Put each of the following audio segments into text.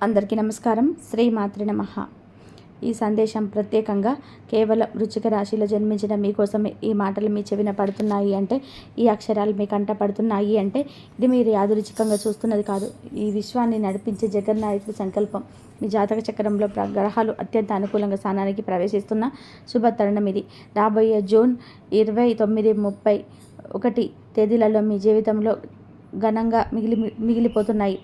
అందరికీ నమస్కారం. శ్రీమాత్రే నమః. ఈ సందేశం ప్రత్యేకంగా కేవలం వృశ్చిక రాశిలో జన్మించిన మీకోసమే ఈ మాటలు మీ చెవిన పడుతున్నాయి అంటే, ఈ అక్షరాలు మీ కంట పడుతున్నాయి అంటే, ఇది మీరు యాదృచ్ఛికంగా చూస్తున్నది కాదు. ఈ విశ్వాన్ని నడిపించే జగన్నాయకుడి సంకల్పం. మీ జాతక చక్రంలో గ్రహాలు అత్యంత అనుకూలంగా స్థానానికి ప్రవేశిస్తున్న శుభ తరుణం ఇది. రాబోయే జూన్ 29, 31 తేదీలలో మీ జీవితంలో ఘనంగా మిగిలిపోతున్నాయి.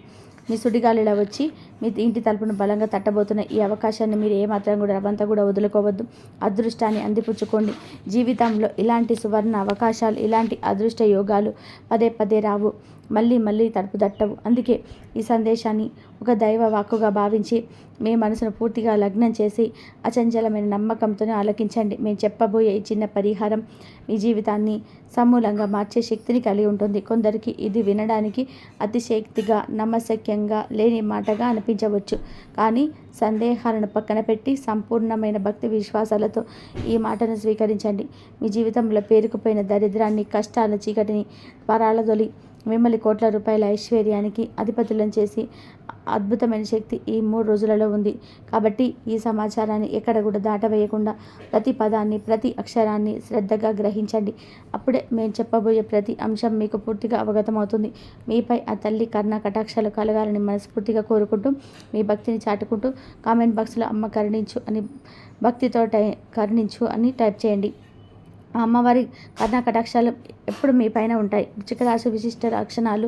మీ సుడిగాలిలా వచ్చి మీ ఇంటి తలుపును బలంగా తట్టబోతున్న ఈ అవకాశాన్ని మీరు ఏమాత్రం కూడా రవంతా కూడా వదులుకోవద్దు. అదృష్టాన్ని అందిపుచ్చుకోండి. జీవితంలో ఇలాంటి సువర్ణ అవకాశాలు, ఇలాంటి అదృష్ట యోగాలు పదే పదే రావు, మళ్ళీ తలుపు తట్టవు. అందుకే ఈ సందేశాన్ని ఒక దైవ వాక్కుగా భావించి మీ మనసును పూర్తిగా లగ్నం చేసి అచంచలమైన నమ్మకంతోనే ఆలకించండి. మేము చెప్పబోయే ఈ చిన్న పరిహారం మీ జీవితాన్ని సమూలంగా మార్చే శక్తిని కలిగి ఉంటుంది. కొందరికి ఇది వినడానికి అతిశక్తిగా, నమ్మశక్యంగా లేని మాటగా అనిపించవచ్చు. కానీ సందేహాలను పక్కన పెట్టి సంపూర్ణమైన భక్తి విశ్వాసాలతో ఈ మాటను స్వీకరించండి. మీ జీవితంలో పేరుకుపోయిన దరిద్రాన్ని, కష్టాల చీకటిని పరాలదొలి మిమ్మల్ని కోట్ల రూపాయల ఐశ్వర్యానికి అధిపతులను చేసి అద్భుతమైన శక్తి ఈ 3 రోజులలో ఉంది. కాబట్టి ఈ సమాచారాన్ని ఎక్కడ కూడా దాటవేయకుండా ప్రతి పదాన్ని, ప్రతి అక్షరాన్ని శ్రద్ధగా గ్రహించండి. అప్పుడే మేము చెప్పబోయే ప్రతి అంశం మీకు పూర్తిగా అవగతమవుతుంది. మీపై ఆ తల్లి కరుణ కటాక్షాలు కలగాలని మనస్ఫూర్తిగా కోరుకుంటూ, మీ భక్తిని చాటుకుంటూ కామెంట్ బాక్స్లో అమ్మ కరుణించు అని, భక్తితో కరుణించు అని టైప్ చేయండి. ఆ అమ్మవారి కరుణా కటాక్షాలు ఎప్పుడు మీ పైన ఉంటాయి. వృశ్చిక రాశి విశిష్ట లక్షణాలు.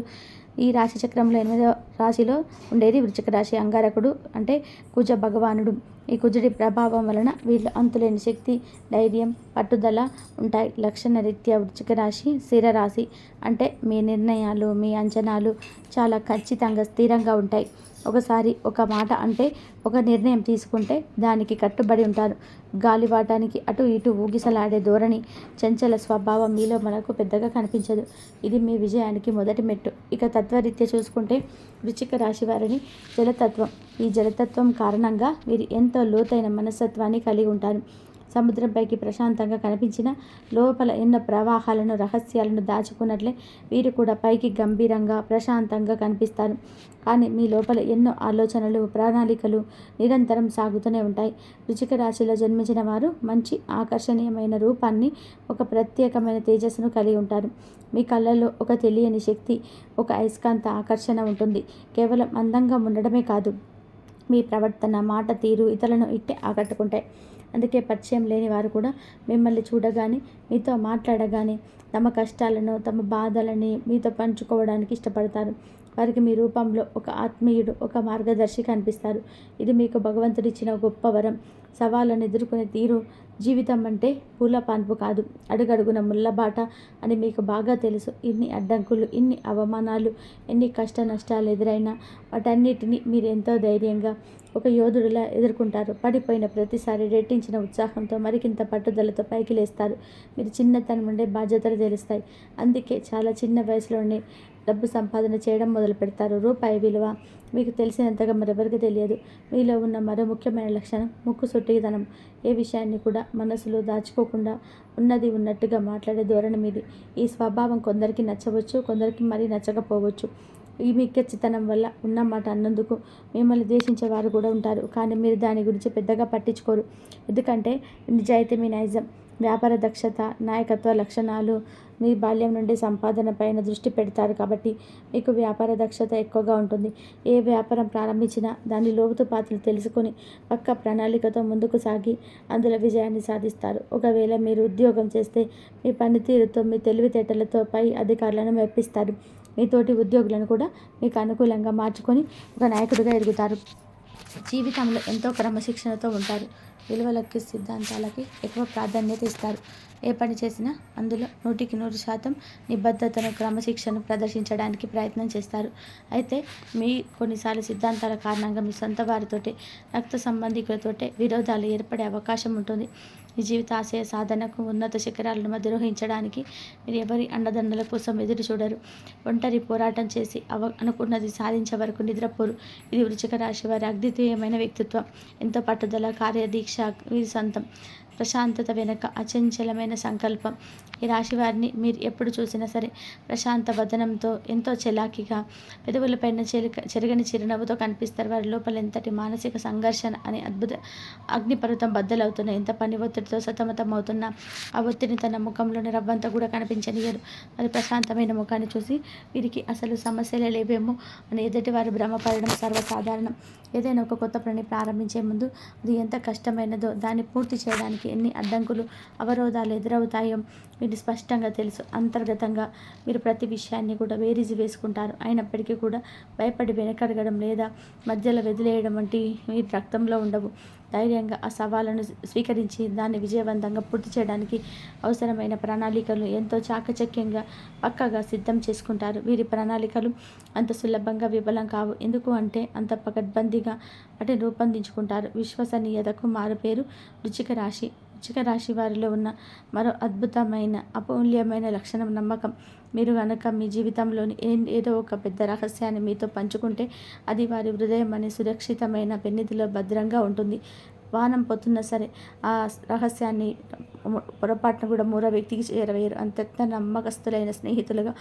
ఈ రాశి చక్రంలో 8వ రాశిలో ఉండేది వృశ్చిక రాశి. అంగారకుడు అంటే కుజ భగవానుడు. ఈ కుజుడి ప్రభావం వలన వీళ్ళు అంతులేని శక్తి, ధైర్యం, పట్టుదల ఉంటాయి. లక్షణ రీత్యా వృశ్చిక రాశి స్థిర రాశి. అంటే మీ నిర్ణయాలు, మీ అంచనాలు చాలా ఖచ్చితంగా స్థిరంగా ఉంటాయి. ఒకసారి ఒక మాట అంటే, ఒక నిర్ణయం తీసుకుంటే దానికి కట్టుబడి ఉంటారు. గాలివాటానికి అటు ఇటు ఊగిసలాడే ధోరణి, చంచల స్వభావం మీలో మనకు పెద్దగా కనిపించదు. ఇది మీ విజయానికి మొదటి మెట్టు. ఇక తత్వరీత్యా చూసుకుంటే వృశ్చిక రాశి వారిని జలతత్వం. ఈ జలతత్వం కారణంగా వీరు ఎంతో లోతైన మనస్తత్వాన్ని కలిగి ఉంటారు. సముద్రంపైకి ప్రశాంతంగా కనిపించిన లోపల ఎన్నో ప్రవాహాలను, రహస్యాలను దాచుకున్నట్లే వీరు కూడా పైకి గంభీరంగా, ప్రశాంతంగా కనిపిస్తారు. కానీ మీ లోపల ఎన్నో ఆలోచనలు, ప్రణాళికలు నిరంతరం సాగుతూనే ఉంటాయి. వృశ్చిక రాశిలో జన్మించిన వారు మంచి ఆకర్షణీయమైన రూపాన్ని, ఒక ప్రత్యేకమైన తేజస్సును కలిగి ఉంటారు. మీ కళ్ళల్లో ఒక తెలియని శక్తి, ఒక అయస్కాంత ఆకర్షణ ఉంటుంది. కేవలం అందంగా ఉండడమే కాదు, మీ ప్రవర్తన, మాట తీరు ఇతరులను ఇట్టే ఆకట్టుకుంటాయి. అందుకే పరిచయం లేని వారు కూడా మిమ్మల్ని చూడగానే, మీతో మాట్లాడగానే తమ కష్టాలను, తమ బాధలని మీతో పంచుకోవడానికి ఇష్టపడతారు. వారికి మీ రూపంలో ఒక ఆత్మీయుడు, ఒక మార్గదర్శి కనిపిస్తారు. ఇది మీకు భగవంతుడిచ్చిన గొప్ప వరం. సవాళ్ళను ఎదుర్కొనే తీరు. జీవితం అంటే పూల పాన్పు కాదు, అడుగడుగున ముళ్ళబాట అని మీకు బాగా తెలుసు. ఇన్ని అడ్డంకులు, ఇన్ని అవమానాలు, ఎన్ని కష్ట నష్టాలు ఎదురైనా వాటన్నిటిని మీరు ఎంతో ధైర్యంగా ఒక యోధుడిలా ఎదుర్కొంటారు. పడిపోయిన ప్రతిసారి రెట్టించిన ఉత్సాహంతో, మరికింత పట్టుదలతో పైకి లేస్తారు. మీరు చిన్నతనం నుండే బాధ్యతలు తెలుస్తాయి. అందుకే చాలా చిన్న వయసులోనే డబ్బు సంపాదన చేయడం మొదలు పెడతారు. రూపాయి విలువ మీకు తెలిసినంతగా మరెవరికి తెలియదు. మీలో ఉన్న మరో ముఖ్యమైన లక్షణం ముక్కుసూటితనం. ఏ విషయాన్ని కూడా మనసులో దాచుకోకుండా ఉన్నది ఉన్నట్టుగా మాట్లాడే ధోరణి మీది. ఈ స్వభావం కొందరికి నచ్చవచ్చు, కొందరికి మరీ నచ్చకపోవచ్చు. ఈ మీ ఖచ్చితనం వల్ల ఉన్నమాట అన్నందుకు మిమ్మల్ని ద్వేషించేవారు కూడా ఉంటారు. కానీ మీరు దాని గురించి పెద్దగా పట్టించుకోరు. ఎందుకంటే నిజాయితీ మీ నైజం. వ్యాపార దక్షత, నాయకత్వ లక్షణాలు. మీ బాల్యం నుండి సంపాదన పైన దృష్టి పెడతారు కాబట్టి మీకు వ్యాపార దక్షత ఎక్కువగా ఉంటుంది. ఏ వ్యాపారం ప్రారంభించినా దాని లోతుపాతులు తెలుసుకొని పక్క ప్రణాళికతో ముందుకు సాగి అందులో విజయాన్ని సాధిస్తారు. ఒకవేళ మీరు ఉద్యోగం చేస్తే మీ పనితీరుతో, మీ తెలివితేటలతో పై అధికారులను మెప్పిస్తారు. మీ తోటి ఉద్యోగులను కూడా మీకు అనుకూలంగా మార్చుకొని ఒక నాయకుడిగా ఎదుగుతారు. జీవితంలో ఎంతో క్రమశిక్షణతో ఉంటారు. విలువలకి, సిద్ధాంతాలకి ఎక్కువ ప్రాధాన్యత ఇస్తారు. ఏ పని చేసినా అందులో 100% నిబద్ధతను, క్రమశిక్షణను ప్రదర్శించడానికి ప్రయత్నం చేస్తారు. అయితే మీ కొన్నిసార్లు సిద్ధాంతాల కారణంగా మీ సొంత వారితోటే, రక్త సంబంధికులతోటే విరోధాలు ఏర్పడే అవకాశం ఉంటుంది. మీ జీవిత ఆశయ సాధనకు, ఉన్నత శిఖరాలను అధిరోహించడానికి మీరు ఎవరి అండదండల కోసం ఎదురు చూడరు. ఒంటరి పోరాటం చేసి అనుకున్నది సాధించే వరకు నిద్రపోరు. ఇది వృశ్చిక రాశి వారి అద్వితీయమైన వ్యక్తిత్వం. ఎంతో పట్టుదల, కార్యదీక్ష వీరి సొంతం. ప్రశాంతత వెనుక అచంచలమైన సంకల్పం. ఈ రాశి వారిని మీరు ఎప్పుడు చూసినా సరే ప్రశాంత వదనంతో, ఎంతో చలాకీగా, పెదవులపైన చెరగని చిరునవ్వుతో కనిపిస్తారు. వారి లోపల ఎంతటి మానసిక సంఘర్షణ అని అద్భుత అగ్నిపర్వతం బద్దలవుతున్న, ఎంత పని ఒత్తిడితో సతమతమవుతున్నా ఆ ఒత్తిడిని తన ముఖంలోని రవ్వంతా కూడా కనిపించనియరు. మరి ప్రశాంతమైన ముఖాన్ని చూసి వీరికి అసలు సమస్యలే లేవేమో అని ఎదుటి వారు భ్రమపడడం సర్వసాధారణం. ఏదైనా ఒక కొత్త పని ప్రారంభించే ముందు అది ఎంత కష్టమైనదో, దాన్ని పూర్తి చేయడానికి ఎన్ని అడ్డంకులు, అవరోధాలు ఎదురవుతాయో మీకు స్పష్టంగా తెలుసు. అంతర్గతంగా మీరు ప్రతి విషయాన్ని కూడా బేరీజు వేసుకుంటారు. అయినప్పటికీ కూడా భయపడి వెనకడగడం లేదా మధ్యలో వదిలేయడం వంటి మీ రక్తంలో ఉండవు. ధైర్యంగా ఆ సవాళ్ళను స్వీకరించి దాన్ని విజయవంతంగా పూర్తి చేయడానికి అవసరమైన ప్రణాళికలు ఎంతో చాకచక్యంగా, పక్కగా సిద్ధం చేసుకుంటారు. వీరి ప్రణాళికలు అంత సులభంగా విఫలం కావు. ఎందుకు అంటే అంత పకడ్బందీగా వాటిని రూపొందించుకుంటారు. విశ్వసనీయతకు మారుపేరు వృశ్చిక రాశి. వృశ్చిక రాశి వారిలో ఉన్న మరో అద్భుతమైన, అమూల్యమైన లక్షణం నమ్మకం. మీరు కనుక మీ జీవితంలోని ఏదో ఒక పెద్ద రహస్యాన్ని మీతో పంచుకుంటే అది వారి హృదయం అనే సురక్షితమైన పెన్నిధిలో భద్రంగా ఉంటుంది. వానం పోతున్నా సరే ఆ రహస్యాన్ని పొరపాటున కూడా మూడో వ్యక్తికి చేరవేయరు. అంత నమ్మకస్తులైన స్నేహితులుగా,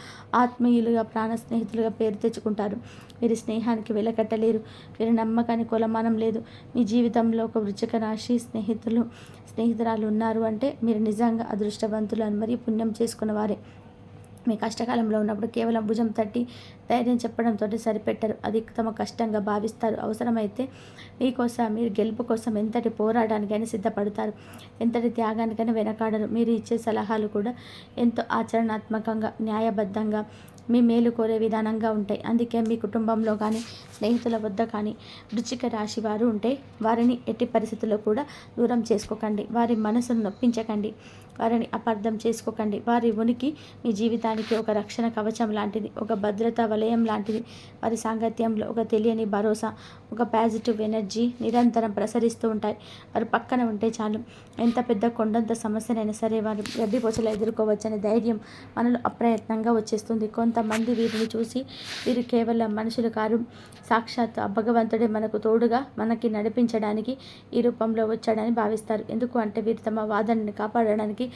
ఆత్మీయులుగా, ప్రాణ స్నేహితులుగా పేరు తెచ్చుకుంటారు. వీరి స్నేహానికి వెలకట్టలేరు. వీరి నమ్మకానికి కొలమానం లేదు. మీ జీవితంలో ఒక వృశ్చిక రాశి స్నేహితురాలు ఉన్నారు అంటే మీరు నిజంగా అదృష్టవంతులు అని మరియు పుణ్యం చేసుకున్న వారే. మీ కష్టకాలంలో ఉన్నప్పుడు కేవలం భుజం తట్టి ధైర్యం చెప్పడంతో సరిపెట్టరు. అది తమ కష్టంగా భావిస్తారు. అవసరమైతే మీకోసం, మీరు గెలుపు కోసం ఎంతటి పోరాటానికైనా సిద్ధపడతారు. ఎంతటి త్యాగానికైనా వెనకాడరు. మీరు ఇచ్చే సలహాలు కూడా ఎంతో ఆచరణాత్మకంగా, న్యాయబద్ధంగా, మీ మేలు కోరే విధానంగా ఉంటాయి. అందుకే మీ కుటుంబంలో కానీ, స్నేహితుల వద్ద కానీ వృశ్చిక రాశి వారు ఉంటే వారిని ఎట్టి పరిస్థితుల్లో కూడా దూరం చేసుకోకండి. వారి మనసును నొప్పించకండి. వారిని అపార్థం చేసుకోకండి. వారి ఉనికి మీ జీవితానికి ఒక రక్షణ కవచం లాంటిది, ఒక భద్రతా వలయం లాంటిది. వారి సాంగత్యంలో ఒక తెలియని భరోసా, ఒక పాజిటివ్ ఎనర్జీ నిరంతరం ప్రసరిస్తూ ఉంటాయి. వారు పక్కన ఉంటే చాలు, ఎంత పెద్ద కొండంత సమస్యనైనా సరే వారు గడ్డిపోచలా ఎదుర్కోవచ్చనే ధైర్యం మనలో అప్రయత్నంగా వచ్చేస్తుంది. కొంతమంది వీరిని చూసి వీరు కేవలం మనుషులు కారు, సాక్షాత్ భగవంతుడే మనకు తోడుగా మనకి నడిపించడానికి ఈ రూపంలో వచ్చాడని భావిస్తారు. ఎందుకు అంటే వీరు తమ వాదనని కాపాడడానికి,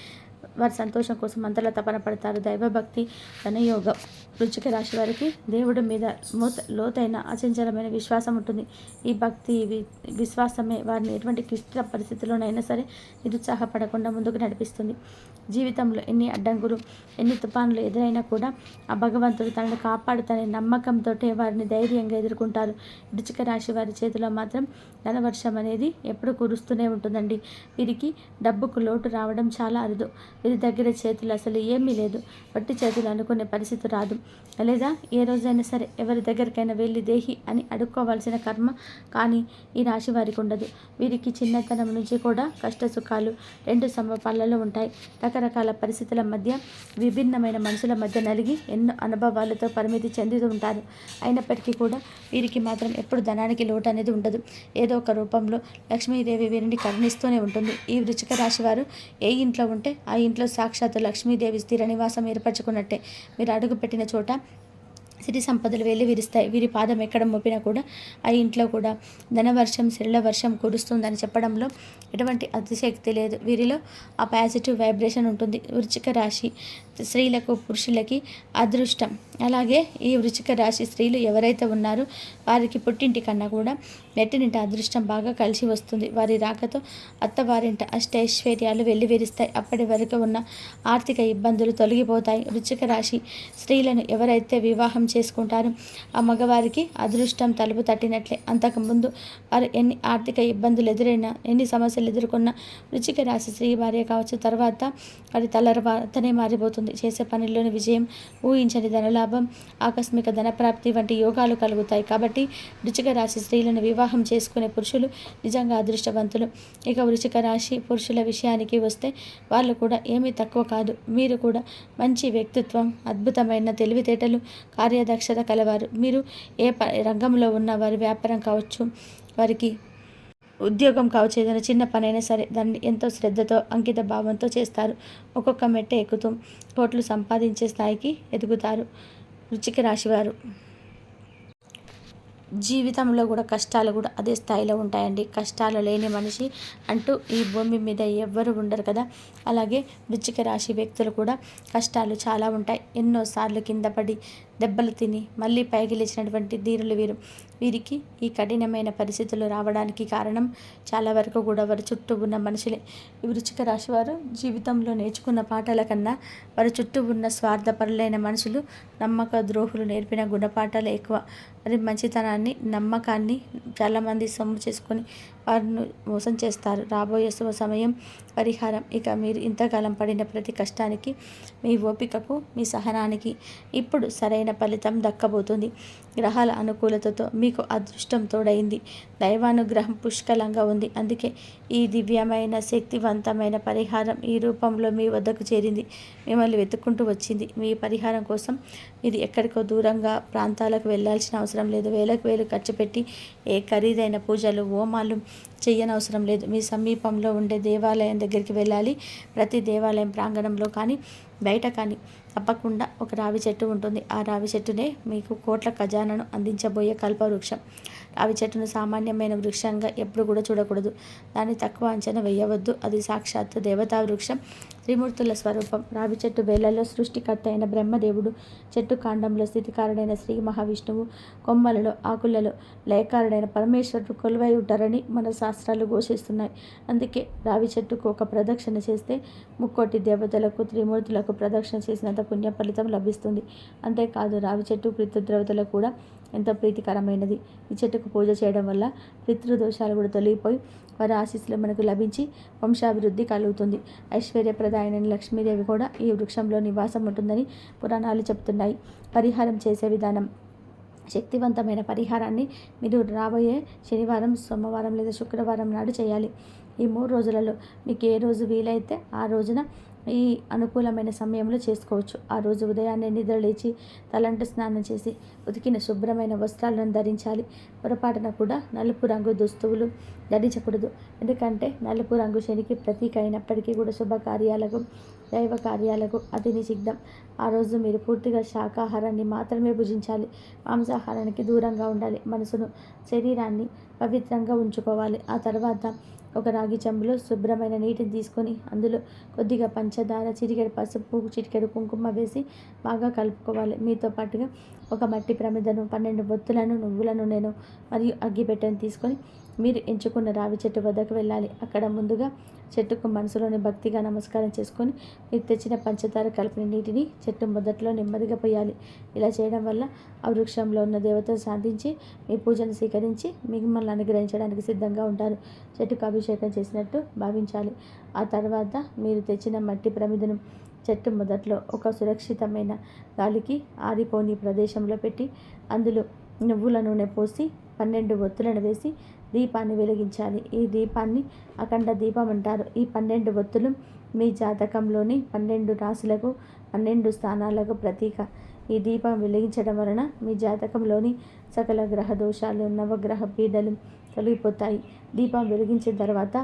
వారి సంతోషం కోసం అంతలా తపన పడతారు. దైవభక్తి, ధనయోగం. వృశ్చిక రాశి వారికి దేవుడి మీద లోతైన అచంచలమైన విశ్వాసం ఉంటుంది. ఈ భక్తి, విశ్వాసమే వారిని ఎటువంటి క్లిష్ట పరిస్థితుల్లోనైనా సరే నిరుత్సాహపడకుండా ముందుకు నడిపిస్తుంది. జీవితంలో ఎన్ని అడ్డంకులు, ఎన్ని తుఫానులు ఎదురైనా కూడా ఆ భగవంతుడు తనను కాపాడుతానే నమ్మకంతో వారిని ధైర్యంగా ఎదుర్కొంటారు. వృశ్చిక రాశి వారి చేతిలో మాత్రం ధనవర్షం అనేది ఎప్పుడు కురుస్తూనే ఉంటుందండి. వీరికి డబ్బుకు లోటు రావడం చాలా అరుదు. వీరి దగ్గర చేతులు అసలు ఏమీ లేదు. వట్టి చేతులు అనుకునే పరిస్థితి రాదు. లేదా ఏ రోజైనా సరే ఎవరి దగ్గరికైనా వెళ్ళి దేహి అని అడుక్కోవాల్సిన కర్మ కానీ ఈ రాశి వారికి ఉండదు. వీరికి చిన్నతనం నుంచి కూడా కష్ట సుఖాలు రెండు సమపాలలో ఉంటాయి. రకరకాల పరిస్థితుల మధ్య, విభిన్నమైన మనుషుల మధ్య నలిగి ఎన్నో అనుభవాలతో పరిమితి చెందుతూ ఉంటారు. అయినప్పటికీ కూడా వీరికి మాత్రం ఎప్పుడు ధనానికి లోటు అనేది ఉండదు. ఏదో ఒక రూపంలో లక్ష్మీదేవి వీరిని కరుణిస్తూనే ఉంటుంది. ఈ వృశ్చిక రాశి వారు ఏ ఇంట్లో ఉంటే ఆ ఇంట్లో సాక్షాత్తు లక్ష్మీదేవి స్థిర నివాసం ఏర్పరచుకున్నట్టే. మీరు అడుగు పెట్టిన చోట సిరి సంపదలు వెళ్ళి విరుస్తాయి. వీరి పాదం ఎక్కడ మోపినా కూడా ఆ ఇంట్లో కూడా ధనవర్షం, సిరిల వర్షం కురుస్తుందని చెప్పడంలో ఎటువంటి అతిశక్తి లేదు. వీరిలో ఆ పాజిటివ్ వైబ్రేషన్ ఉంటుంది. వృశ్చిక రాశి స్త్రీలకు, పురుషులకి అదృష్టం. అలాగే ఈ వృశ్చిక రాశి స్త్రీలు ఎవరైతే ఉన్నారో వారికి పుట్టింటి కన్నా కూడా నెట్టినింట అదృష్టం బాగా కలిసి వస్తుంది. వారి రాకతో అత్తవారింట అష్టైశ్వర్యాలు వెల్లివిరుస్తాయి. అప్పటి వరకు ఉన్న ఆర్థిక ఇబ్బందులు తొలగిపోతాయి. వృశ్చిక రాశి స్త్రీలను ఎవరైతే వివాహం చేసుకుంటారో ఆ మగవారికి అదృష్టం తలుపు తట్టినట్లే. అంతకుముందు వారు ఎన్ని ఆర్థిక ఇబ్బందులు ఎదురైనా, ఎన్ని సమస్యలు ఎదుర్కొన్నా వృశ్చిక రాశి స్త్రీ భార్య కావచ్చు, తర్వాత వారి తనే మారిపోతుంది. చేసే పనుల్లోని విజయం, ఊహించని ధనలాభం, ఆకస్మిక ధనప్రాప్తి వంటి యోగాలు కలుగుతాయి. కాబట్టి వృశ్చిక రాశి స్త్రీలను వివాహం చేసుకునే పురుషులు నిజంగా అదృష్టవంతులు. ఇక వృశ్చిక రాశి పురుషుల విషయానికి వస్తే వాళ్ళు కూడా ఏమీ తక్కువ కాదు. మీరు కూడా మంచి వ్యక్తిత్వం, అద్భుతమైన తెలివితేటలు, కార్యదక్షత కలవారు. మీరు ఏ రంగంలో ఉన్న వారి వ్యాపారం కావచ్చు, వారికి ఉద్యోగం కావచ్చు, ఏదైనా చిన్న పనైనా సరే దాన్ని ఎంతో శ్రద్ధతో, అంకిత భావంతో చేస్తారు. ఒక్కొక్క మెట్ట ఎక్కుతూ కోట్లు సంపాదించే స్థాయికి ఎదుగుతారు వృశ్చిక రాశివారు. జీవితంలో కూడా కష్టాలు కూడా అదే స్థాయిలో ఉంటాయండి. కష్టాలు లేని మనిషి అంటూ ఈ భూమి మీద ఎవ్వరు ఉండరు కదా. అలాగే వృశ్చిక రాశి వ్యక్తులు కూడా కష్టాలు చాలా ఉంటాయి. ఎన్నోసార్లు కింద పడి దెబ్బలు తిని మళ్ళీ పైకి లేచినటువంటి ధీరులు వీరు. వీరికి ఈ కఠినమైన పరిస్థితులు రావడానికి కారణం చాలా వరకు కూడా వారి చుట్టూ ఉన్న మనుషులే. ఈ వృశ్చిక రాశి వారు జీవితంలో నేర్చుకున్న పాఠాల కన్నా వారి చుట్టూ ఉన్న స్వార్థపరులైన మనుషులు, నమ్మక ద్రోహులు నేర్పిన గుణపాఠాలు ఎక్కువ. మరి మంచితనాన్ని, నమ్మకాన్ని చాలామంది సొమ్ము చేసుకొని వారిని మోసం చేస్తారు. రాబోయే శుభ సమయం, పరిహారం. ఇక మీరు ఇంతకాలం పడిన ప్రతి కష్టానికి, మీ ఓపికకు, మీ సహనానికి ఇప్పుడు సరైన ఫలితం దక్కబోతుంది. గ్రహాల అనుకూలతతో మీకు అదృష్టం తోడైంది. దైవానుగ్రహం పుష్కలంగా ఉంది. అందుకే ఈ దివ్యమైన శక్తివంతమైన పరిహారం ఈ రూపంలో మీ వద్దకు చేరింది. మిమ్మల్ని వెతుక్కుంటూ వచ్చింది. మీ పరిహారం కోసం మీరు ఎక్కడికో దూరంగా ప్రాంతాలకు వెళ్ళాల్సిన అవసరం లేదు. వేలకు వేలు ఖర్చు పెట్టి ఏ ఖరీదైన పూజలు, హోమాలు చేయనవసరం లేదు. మీ సమీపంలో ఉండే దేవాలయం దగ్గరికి వెళ్ళాలి. ప్రతి దేవాలయం ప్రాంగణంలో కానీ బయట కానీ తప్పకుండా ఒక రావి చెట్టు ఉంటుంది. ఆ రావి చెట్టునే మీకు కోట్ల ఖజానాను అందించబోయే కల్పవృక్షం. రావి చెట్టును సామాన్యమైన వృక్షంగా ఎప్పుడు కూడా చూడకూడదు. దాన్ని తక్కువ అంచనా వేయవద్దు. అది సాక్షాత్తు దేవతా వృక్షం, త్రిమూర్తుల స్వరూపం. రావి చెట్టు వేళ్లలో సృష్టికర్త అయిన బ్రహ్మదేవుడు, చెట్టు కాండంలో స్థితికారుడైన శ్రీ మహావిష్ణువు, కొమ్మలలో ఆకులలో లయకారుడైన పరమేశ్వరుడు కొలువై ఉంటారని మన శాస్త్రాలు ఘోషిస్తున్నాయి. అందుకే రావి చెట్టుకు ఒక ప్రదక్షిణ చేస్తే ముక్కోటి దేవతలకు, త్రిమూర్తులకు ప్రదక్షిణ చేసినంత పుణ్య ఫలితం లభిస్తుంది. అంతేకాదు రావి చెట్టు పితృదేవతలకు కూడా ఎంతో ప్రీతికరమైనది. ఈ చెట్టుకు పూజ చేయడం వల్ల పితృదోషాలు కూడా తొలగిపోయి వారి ఆశీస్సులు మనకు లభించి వంశాభివృద్ధి కలుగుతుంది. ఐశ్వర్యప్రదాయని లక్ష్మీదేవి కూడా ఈ వృక్షంలో నివాసం ఉంటుందని పురాణాలు చెబుతున్నాయి. పరిహారం చేసే విధానం. శక్తివంతమైన పరిహారాన్ని మీరు రాబోయే శనివారం, సోమవారం లేదా శుక్రవారం నాడు చేయాలి. ఈ 3 రోజులలో మీకు ఏ రోజు వీలైతే ఆ రోజున ఈ అనుకూలమైన సమయంలో చేసుకోవచ్చు. ఆ రోజు ఉదయాన్నే నిద్ర లేచి తలంటు స్నానం చేసి ఉతికిన శుభ్రమైన వస్త్రాలను ధరించాలి. పొరపాటున కూడా నలుపు రంగు దుస్తువులు ధరించకూడదు. ఎందుకంటే నలుపు రంగు శనికి ప్రతీక అయినప్పటికీ కూడా శుభకార్యాలకు, దైవ కార్యాలకు అతి నిషిద్ధం. ఆ రోజు మీరు పూర్తిగా శాకాహారాన్ని మాత్రమే భుజించాలి. మాంసాహారానికి దూరంగా ఉండాలి. మనసును, శరీరాన్ని పవిత్రంగా ఉంచుకోవాలి. ఆ తర్వాత ఒక రాగి చెంబులో శుభ్రమైన నీటిని తీసుకొని అందులో కొద్దిగా పంచదార, చిటికెడు పసుపు, చిటికెడు కుంకుమ వేసి బాగా కలుపుకోవాలి. మీతో పాటుగా ఒక మట్టి ప్రమిదను, 12 బొత్తులను, నువ్వుల నూనెను మరియు అగ్గిపెట్టెను తీసుకొని మీరు ఎంచుకున్న రావి చెట్టు వద్దకు వెళ్ళాలి. అక్కడ ముందుగా చెట్టుకు మనసులోని భక్తిగా నమస్కారం చేసుకొని మీరు తెచ్చిన పంచదార కలిపిన నీటిని చెట్టు మొదట్లో నెమ్మదిగా పోయాలి. ఇలా చేయడం వల్ల ఆ వృక్షంలో ఉన్న దేవతలు శాంతించి మీ పూజను స్వీకరించి మిమ్మల్ని అనుగ్రహించడానికి సిద్ధంగా ఉంటారు. చెట్టుకు అభిషేకం చేసినట్టు భావించాలి. ఆ తర్వాత మీరు తెచ్చిన మట్టి ప్రమిదను చెట్టు మొదట్లో ఒక సురక్షితమైన గాలికి ఆరిపోని ప్రదేశంలో పెట్టి అందులో నువ్వుల నూనె పోసి 12 ఒత్తులను వేసి దీపాన్ని వెలిగించాలి. ఈ దీపాన్ని అఖండ దీపం అంటారు. ఈ 12 ఒత్తులు మీ జాతకంలోని 12 రాశులకు, 12 స్థానాలకు ప్రతీక. ఈ దీపం వెలిగించడం వలన మీ జాతకంలోని సకల గ్రహ దోషాలు, నవగ్రహ పీడలు తొలగిపోతాయి. దీపం వెలిగించిన తర్వాత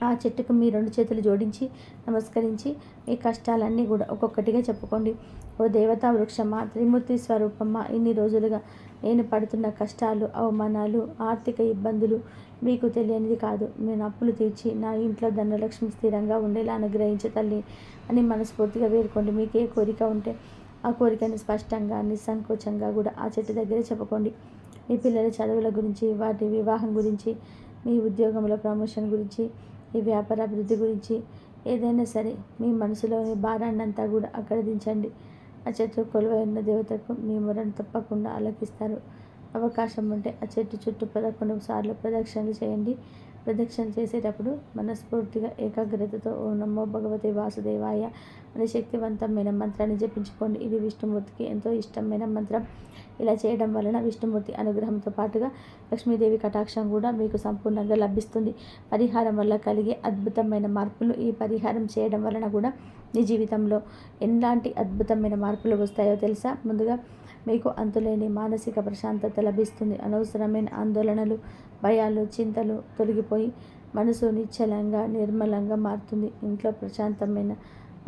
ఆ చెట్టుకు మీ 2 చేతులు జోడించి నమస్కరించి మీ కష్టాలన్నీ కూడా ఒక్కొక్కటిగా చెప్పుకోండి. ఓ దేవతా వృక్షమా, త్రిమూర్తి స్వరూపమా, ఇన్ని రోజులుగా నేను పడుతున్న కష్టాలు, అవమానాలు, ఆర్థిక ఇబ్బందులు మీకు తెలియనిది కాదు. నేను అప్పులు తీర్చి నా ఇంట్లో ధనలక్ష్మి స్థిరంగా ఉండేలా అనుగ్రహించే తల్లి అని మనస్ఫూర్తిగా వేడుకోండి. మీకు ఏ కోరిక ఉంటే ఆ కోరికను స్పష్టంగా, నిస్సంకోచంగా కూడా ఆ చెట్టు దగ్గరే చెప్పుకోండి. మీ పిల్లల చదువుల గురించి, వాటి వివాహం గురించి, మీ ఉద్యోగంలో ప్రమోషన్ గురించి, ఈ వ్యాపార అభివృద్ధి గురించి ఏదైనా సరే మీ మనసులోని భారాన్నంతా కూడా అక్కడ దించండి. ఆ చెట్టు కొలువై ఉన్న దేవతకు మీ మొరను తప్పకుండా ఆలకిస్తారు. అవకాశం ఉంటే ఆ చెట్టు చుట్టూ 11 సార్లు ప్రదక్షిణలు చేయండి. ప్రదక్షిణ చేసేటప్పుడు మనస్ఫూర్తిగా ఏకాగ్రతతో ఓం నమో భగవతే వాసుదేవాయ అనే శక్తివంతమైన మంత్రాన్ని జపించుకోండి. ఇది విష్ణుమూర్తికి ఎంతో ఇష్టమైన మంత్రం. ఇలా చేయడం వలన విష్ణుమూర్తి అనుగ్రహంతో పాటుగా లక్ష్మీదేవి కటాక్షం కూడా మీకు సంపూర్ణంగా లభిస్తుంది. పరిహారం వల్ల కలిగే అద్భుతమైన మార్పులు. ఈ పరిహారం చేయడం వలన కూడా మీ జీవితంలో ఎలాంటి అద్భుతమైన మార్పులు వస్తాయో తెలుసా? ముందుగా మీకు అంతులేని మానసిక ప్రశాంతత లభిస్తుంది. అనవసరమైన ఆందోళనలు, భయాలు, చింతలు తొలగిపోయి మనసు నిశ్చలంగా, నిర్మలంగా మారుతుంది. ఇంట్లో ప్రశాంతమైన,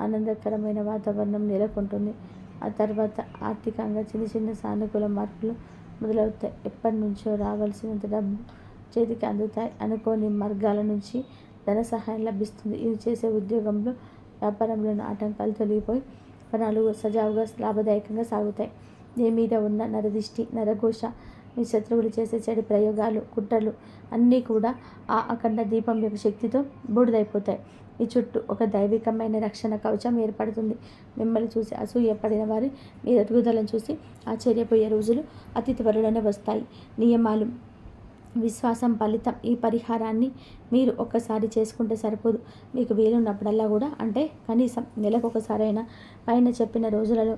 ఆనందకరమైన వాతావరణం నెలకొంటుంది. ఆ తర్వాత ఆర్థికంగా చిన్న చిన్న సానుకూల మార్పులు మొదలవుతాయి. ఎప్పటి నుంచో రావాల్సినంత డబ్బు చేతికి అందుతాయి. అనుకోని మార్గాల నుంచి ధన సహాయం లభిస్తుంది. ఇది చేసే ఉద్యోగంలో, వ్యాపారంలోని ఆటంకాలు తొలగిపోయి పనులు సజావుగా లాభదాయకంగా సాగుతాయి. మీ మీద ఉన్న నరదిష్టి, నరఘోష, మీ శత్రువులు చేసే చెడు ప్రయోగాలు, కుట్రలు అన్నీ కూడా ఆ అఖండ దీపం యొక్క శక్తితో బూడిదైపోతాయి. మీ చుట్టూ ఒక దైవికమైన రక్షణ కవచం ఏర్పడుతుంది. మిమ్మల్ని చూసి అసూయపడిన వారు మీ ఎదుగుదలను చూసి ఆశ్చర్యపోయే రోజులు అతి త్వరలోనే వస్తాయి. నియమాలు, విశ్వాసం ఫలితం. ఈ పరిహారాన్ని మీరు ఒక్కసారి చేసుకుంటే సరిపోదు. మీకు వీలున్నప్పుడల్లా కూడా, అంటే కనీసం నెలకొకసారైనా పైన చెప్పిన రోజులలో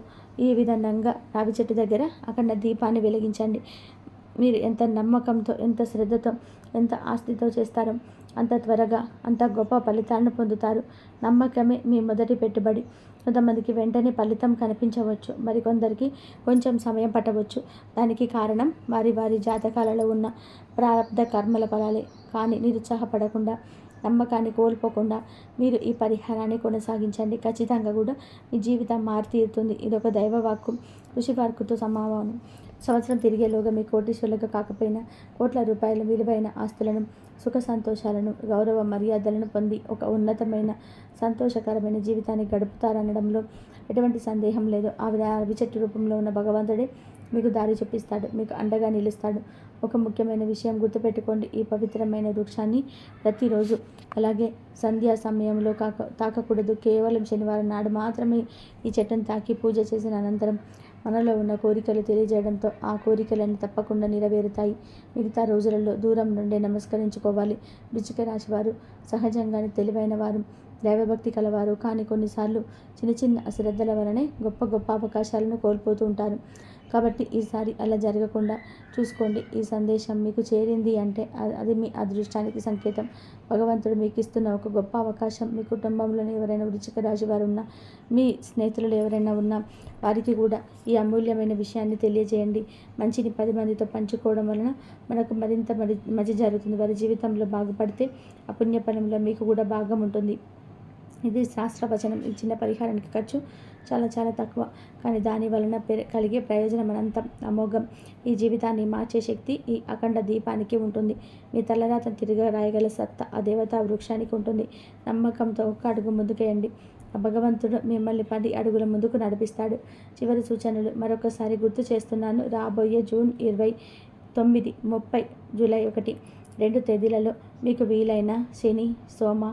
ఈ విధంగా రావి చెట్టు దగ్గర అఖండ దీపాన్ని వెలిగించండి. మీరు ఎంత నమ్మకంతో, ఎంత శ్రద్ధతో, ఎంత ఆస్తితో చేస్తారో అంత త్వరగా అంత గొప్ప ఫలితాలను పొందుతారు. నమ్మకమే మీ మొదటి పెట్టుబడి. కొంతమందికి వెంటనే ఫలితం కనిపించవచ్చు, మరికొందరికి కొంచెం సమయం పట్టవచ్చు. దానికి కారణం వారి వారి జాతకాలలో ఉన్న ప్రారంధ కర్మల ఫలాలే. కానీ నిరుత్సాహపడకుండా, నమ్మకాన్ని కోల్పోకుండా మీరు ఈ పరిహారాన్ని కొనసాగించండి. ఖచ్చితంగా కూడా మీ జీవితం మారితీరుతుంది. ఇదొక దైవవాక్కు, ఋషివాక్కుతో సమానం. సంవత్సరం తిరిగేలోగా మీ కోటీశ్వరులుగా కాకపోయినా కోట్ల రూపాయల విలువైన ఆస్తులను, సుఖ సంతోషాలను, గౌరవ మర్యాదలను పొంది ఒక ఉన్నతమైన సంతోషకరమైన జీవితాన్ని గడుపుతారనడంలో ఎటువంటి సందేహం లేదు. ఆ రావి చెట్టు రూపంలో ఉన్న భగవంతుడే మీకు దారి చూపిస్తాడు, మీకు అండగా నిలుస్తాడు. ఒక ముఖ్యమైన విషయం గుర్తుపెట్టుకోండి. ఈ పవిత్రమైన వృక్షాన్ని ప్రతిరోజు, అలాగే సంధ్యా సమయంలో తాకకూడదు. కేవలం శనివారం నాడు మాత్రమే ఈ చెట్టును తాకి పూజ చేసిన అనంతరం మనలో ఉన్న కోరికలు తెలియజేయడంతో ఆ కోరికలన్నీ తప్పకుండా నెరవేరుతాయి. మిగతా రోజులలో దూరం నుండే నమస్కరించుకోవాలి. వృశ్చిక రాశి వారు సహజంగానే తెలివైన వారు, దైవభక్తి కలవారు. కానీ కొన్నిసార్లు చిన్న చిన్న అశ్రద్ధల వలనే గొప్ప గొప్ప అవకాశాలను కోల్పోతూ ఉంటారు. కాబట్టి ఈసారి అలా జరగకుండా చూసుకోండి. ఈ సందేశం మీకు చేరింది అంటే అది మీ అదృష్టానికి సంకేతం. భగవంతుడు మీకు ఇస్తున్న ఒక గొప్ప అవకాశం. మీ కుటుంబంలోనే ఎవరైనా వృశ్చిక రాశి వారు ఉన్నా, మీ స్నేహితులు ఎవరైనా ఉన్నా వారికి కూడా ఈ అమూల్యమైన విషయాన్ని తెలియజేయండి. మంచిని 10 మందితో పంచుకోవడం వలన మనకు మరింత మంచి జరుగుతుంది. వారి జీవితంలో బాగుపడితే ఆ పుణ్యఫలంలో మీకు కూడా భాగం ఉంటుంది. ఇది శాస్త్రవచనం. ఈ చిన్న పరిహారానికి ఖర్చు చాలా చాలా తక్కువ, కానీ దాని వలన కలిగే ప్రయోజనం అనంతం, అమోఘం. ఈ జీవితాన్ని మార్చే శక్తి ఈ అఖండ దీపానికి ఉంటుంది. మీ తలరాతను తిరిగి రాయగల సత్తా ఆ దేవతా వృక్షానికి ఉంటుంది. నమ్మకంతో ఒక్క అడుగు ముందుకేయండి. భగవంతుడు మిమ్మల్ని 10 అడుగుల ముందుకు నడిపిస్తాడు. చివరి సూచనలు మరొకసారి గుర్తు చేస్తున్నాను. రాబోయే జూన్ 29, 30, జూలై 1, 2 తేదీలలో మీకు వీలైన శని, సోమ,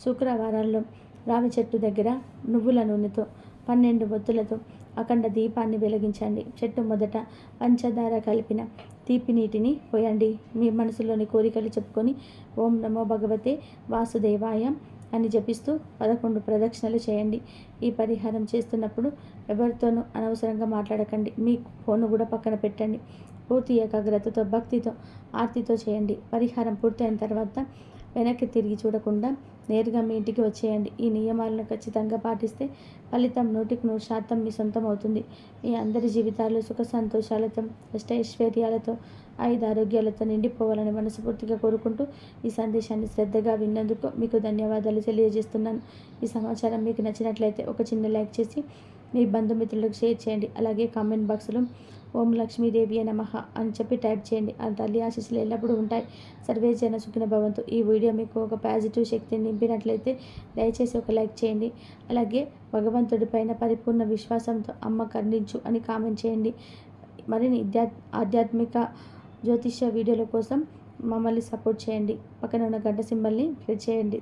శుక్రవారాల్లో రావి చెట్టు దగ్గర నువ్వుల నూనెతో 12 ఒత్తులతో అఖండ దీపాన్ని వెలిగించండి. చెట్టు మొదట పంచదార కలిపిన తీపి నీటిని పోయండి. మీ మనసులోని కోరికలు చెప్పుకొని ఓం నమో భగవతే వాసుదేవాయ అని జపిస్తూ 11 ప్రదక్షిణలు చేయండి. ఈ పరిహారం చేస్తున్నప్పుడు ఎవరితోనూ అనవసరంగా మాట్లాడకండి. మీ ఫోను కూడా పక్కన పెట్టండి. పూర్తి ఏకాగ్రతతో, భక్తితో, ఆర్తితో చేయండి. పరిహారం పూర్తయిన తర్వాత వెనక్కి తిరిగి చూడకుండా నేరుగా మీ ఇంటికి వచ్చేయండి. ఈ నియమాలను ఖచ్చితంగా పాటిస్తే ఫలితం 100% మీ సొంతం అవుతుంది. మీ అందరి జీవితాలు సుఖ సంతోషాలతో, అష్టైశ్వర్యాలతో, ఆరోగ్యాలతో నిండిపోవాలని మనస్ఫూర్తిగా కోరుకుంటూ ఈ సందేశాన్ని శ్రద్ధగా విన్నందుకు మీకు ధన్యవాదాలు తెలియజేస్తున్నాను. ఈ సమాచారం మీకు నచ్చినట్లయితే ఒక చిన్న లైక్ చేసి మీ బంధుమిత్రులకు షేర్ చేయండి. అలాగే కామెంట్ బాక్స్లో ఓం లక్ష్మీదేవియే నమః అని చెప్పి టైప్ చేయండి. ఆ తల్లి ఆశీస్సులు ఎల్లప్పుడూ ఉంటాయి. సర్వే జన సుఖిన భవంతు. ఈ వీడియో మీకు ఒక పాజిటివ్ శక్తిని నింపినట్లయితే దయచేసి ఒక లైక్ చేయండి. అలాగే భగవంతుడిపైన పరిపూర్ణ విశ్వాసంతో అమ్మ కరుణించు అని కామెంట్ చేయండి. మరిన్ని ఆధ్యాత్మిక జ్యోతిష్య వీడియోల కోసం మమ్మల్ని సపోర్ట్ చేయండి. పక్కన ఉన్న గంట సింబల్ని క్లిక్ చేయండి.